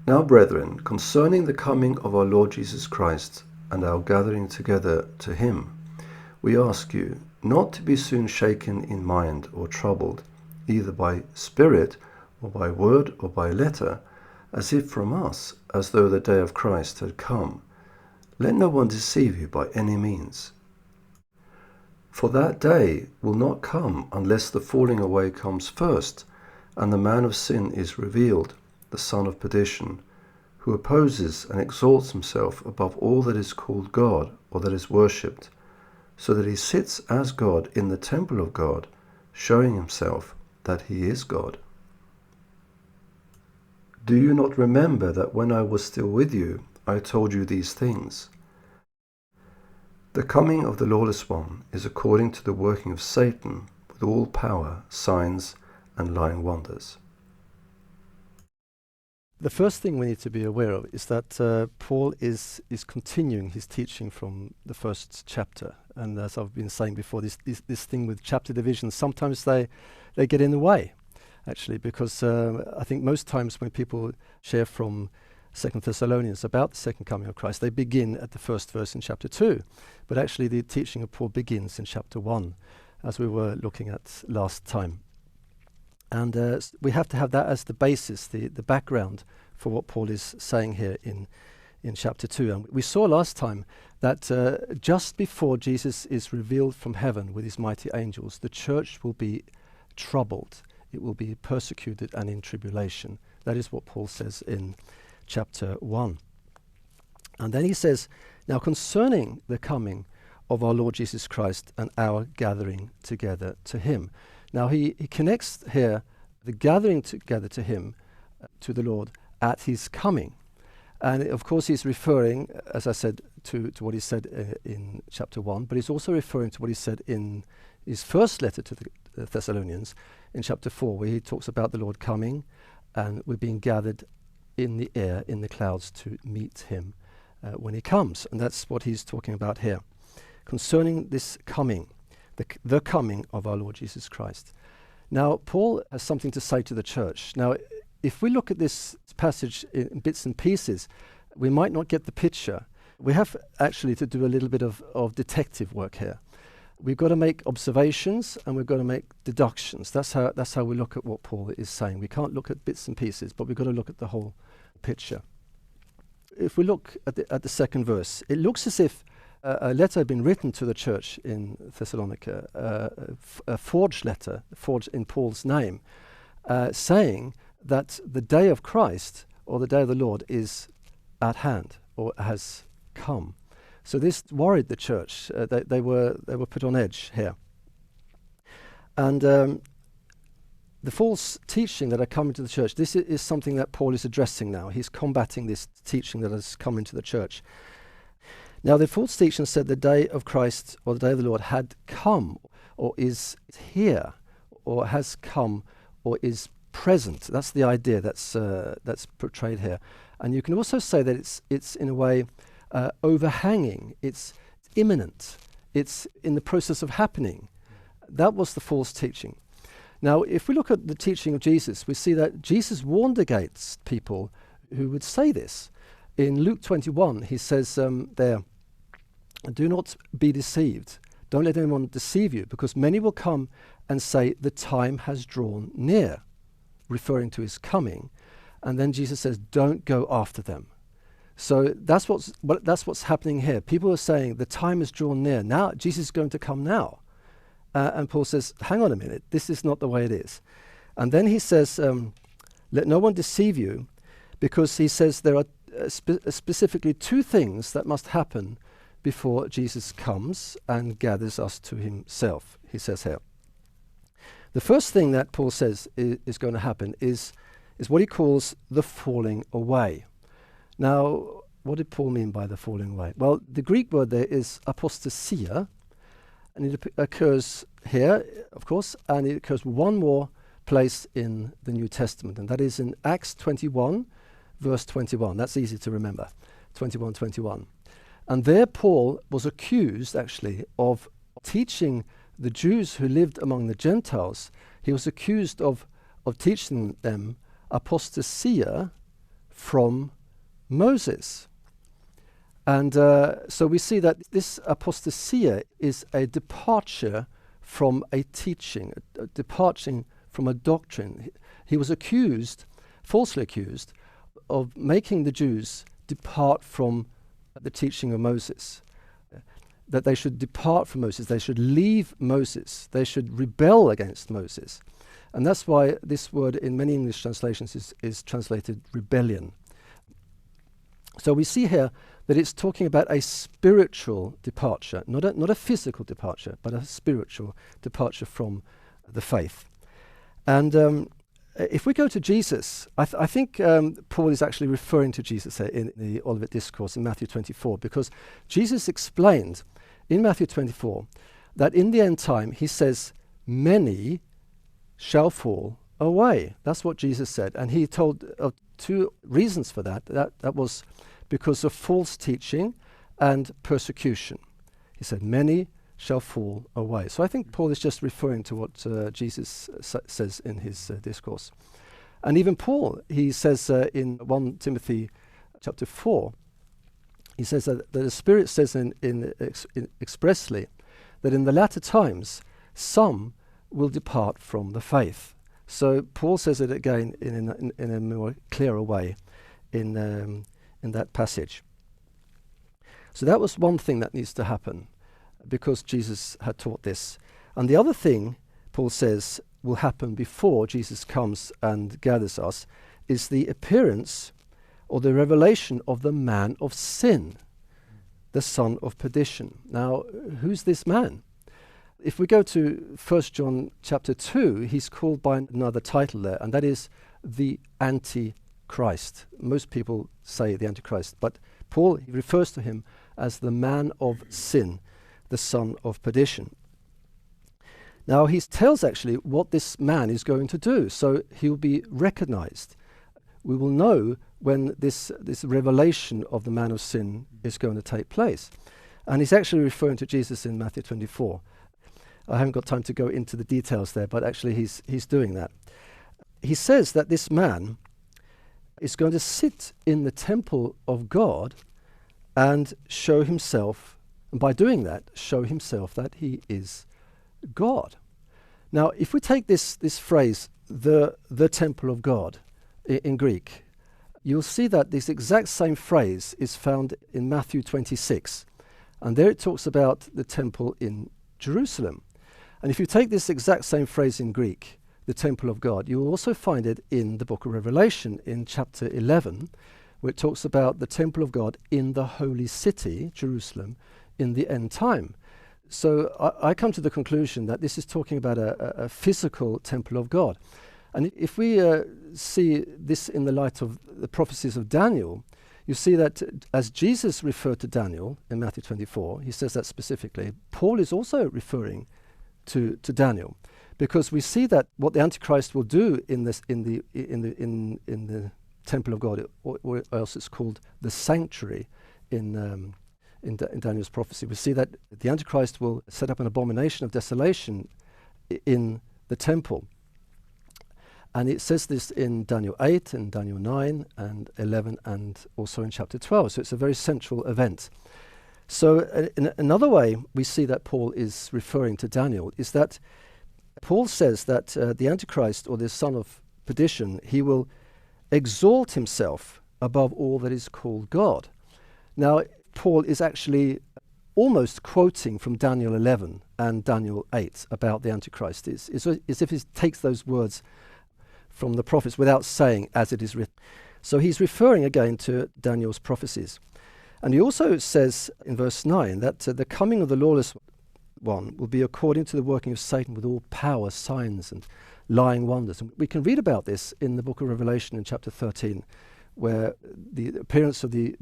Now, brethren, concerning the coming of our Lord Jesus Christ and our gathering together to him, we ask you not to be soon shaken in mind or troubled, either by spirit or by word or by letter, as if from us, as though the day of Christ had come. Let no one deceive you by any means. For that day will not come unless the falling away comes first, and the man of sin is revealed, the son of perdition, who opposes and exalts himself above all that is called God or that is worshipped, so that he sits as God in the temple of God, showing himself that he is God. Do you not remember that when I was still with you, I told you these things? The coming of the lawless one is according to the working of Satan with all power, signs, and lying wonders. The first thing we need to be aware of is that Paul is continuing his teaching from the first chapter. And as I've been saying before, this thing with chapter divisions, sometimes they get in the way, actually, because I think most times when people share from 2 Thessalonians about the second coming of Christ, they begin at the first verse in chapter 2. But actually the teaching of Paul begins in chapter 1, as we were looking at last time. And we have to have that as the basis, the background for what Paul is saying here in chapter 2. And we saw last time that just before Jesus is revealed from heaven with his mighty angels, the church will be troubled. It will be persecuted and in tribulation. That is what Paul says in chapter 1. And then he says, now concerning the coming of our Lord Jesus Christ and our gathering together to him. Now he connects here the gathering together to him, to the Lord, at his coming. And of course he's referring, as I said, to what he said in chapter 1, but he's also referring to what he said in his first letter to the Thessalonians in chapter 4, where he talks about the Lord coming and we're being gathered in the air, in the clouds, to meet him when he comes. And that's what he's talking about here. Concerning this coming, the coming of our Lord Jesus Christ. Now, Paul has something to say to the church. Now, if we look at this passage in bits and pieces, we might not get the picture. We have actually to do a little bit of detective work here. We've got to make observations and we've got to make deductions. That's how we look at what Paul is saying. We can't look at bits and pieces, but we've got to look at the whole picture. If we look at the second verse, it looks as if a letter had been written to the church in Thessalonica, a forged letter, forged in Paul's name, saying that the day of Christ or the day of the Lord is at hand or has come. So this worried the church. They were put on edge here. And the false teaching that are coming to the church, this is something that Paul is addressing now. He's combating this teaching that has come into the church. Now the false teaching said the day of Christ or the day of the Lord had come or is here or has come or is present. That's the idea that's portrayed here. And you can also say that it's in a way overhanging. It's imminent. It's in the process of happening. That was the false teaching. Now, if we look at the teaching of Jesus, we see that Jesus warned against people who would say this. In Luke 21, he says there, do not be deceived. Don't let anyone deceive you, because many will come and say, the time has drawn near, referring to his coming. And then Jesus says, don't go after them. So that's what's happening here. People are saying the time is drawn near. Now, Jesus is going to come now. And Paul says, hang on a minute, this is not the way it is. And then he says, let no one deceive you, because he says there are specifically two things that must happen before Jesus comes and gathers us to himself, he says here. The first thing that Paul says is going to happen is what he calls the falling away. Now, what did Paul mean by the falling away? Well, the Greek word there is apostasia, and it occurs here, of course, and it occurs one more place in the New Testament, and that is in Acts 21, verse 21. That's easy to remember, 21:21. And there Paul was accused, actually, of teaching the Jews who lived among the Gentiles. He was accused of teaching them apostasia from Moses. And so we see that this apostasia is a departure from a teaching, a departing from a doctrine. He was accused, falsely accused, of making the Jews depart from the teaching of Moses. That they should depart from Moses, they should leave Moses, they should rebel against Moses. And that's why this word in many English translations is translated rebellion. So we see here that it's talking about a spiritual departure, not a physical departure, but a spiritual departure from the faith. And if we go to Jesus, I think Paul is actually referring to Jesus here in the Olivet Discourse in Matthew 24, because Jesus explained in Matthew 24 that in the end time, he says, many shall fall away. That's what Jesus said. And he told of two reasons for that. That was because of false teaching and persecution. He said, many shall fall away. So I think Paul is just referring to what Jesus says in his discourse. And even Paul, he says in 1 Timothy chapter 4, he says that the Spirit says in expressly that in the latter times some will depart from the faith. So Paul says it again in a more clearer way in that passage. So that was one thing that needs to happen, because Jesus had taught this. And the other thing, Paul says, will happen before Jesus comes and gathers us, is the appearance or the revelation of the man of sin, the son of perdition. Now, who's this man? If we go to 1 John chapter 2, he's called by another title there, and that is the Antichrist. Most people say the Antichrist, but Paul, he refers to him as the man of sin, the son of perdition. Now he tells actually what this man is going to do, so he'll be recognized. We will know when this revelation of the man of sin is going to take place. And he's actually referring to Jesus in Matthew 24. I haven't got time to go into the details there, but actually he's doing that. He says that this man is going to sit in the temple of God and show himself, and by doing that, show himself that he is God. Now, if we take this phrase, the temple of God, in Greek, you'll see that this exact same phrase is found in Matthew 26. And there it talks about the temple in Jerusalem. And if you take this exact same phrase in Greek, the temple of God, you will also find it in the book of Revelation in chapter 11, where it talks about the temple of God in the holy city, Jerusalem, in the end time. So I come to the conclusion that this is talking about a physical temple of God. And if we see this in the light of the prophecies of Daniel, you see that as Jesus referred to Daniel in Matthew 24, he says that specifically, Paul is also referring to Daniel, because we see that what the Antichrist will do in the temple of God, or else it's called the sanctuary in Daniel's prophecy. We see that the Antichrist will set up an abomination of desolation in the temple. And it says this in Daniel 8 and Daniel 9 and 11 and also in chapter 12. So it's a very central event. So in another way we see that Paul is referring to Daniel is that Paul says that the Antichrist, or the son of perdition, he will exalt himself above all that is called God. Now, Paul is actually almost quoting from Daniel 11 and Daniel 8 about the Antichrist. It's as if he takes those words from the prophets without saying as it is written. So he's referring again to Daniel's prophecies. And he also says in verse 9 that the coming of the lawless one will be according to the working of Satan with all power, signs and lying wonders. And we can read about this in the book of Revelation in chapter 13, where the appearance of the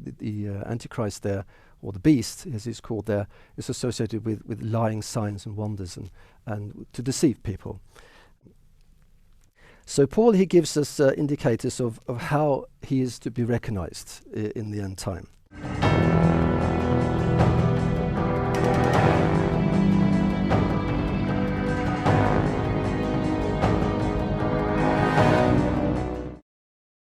Antichrist there, or the beast as it's called there, is associated with lying signs and wonders and to deceive people. So Paul, he gives us indicators of how he is to be recognized in the end time.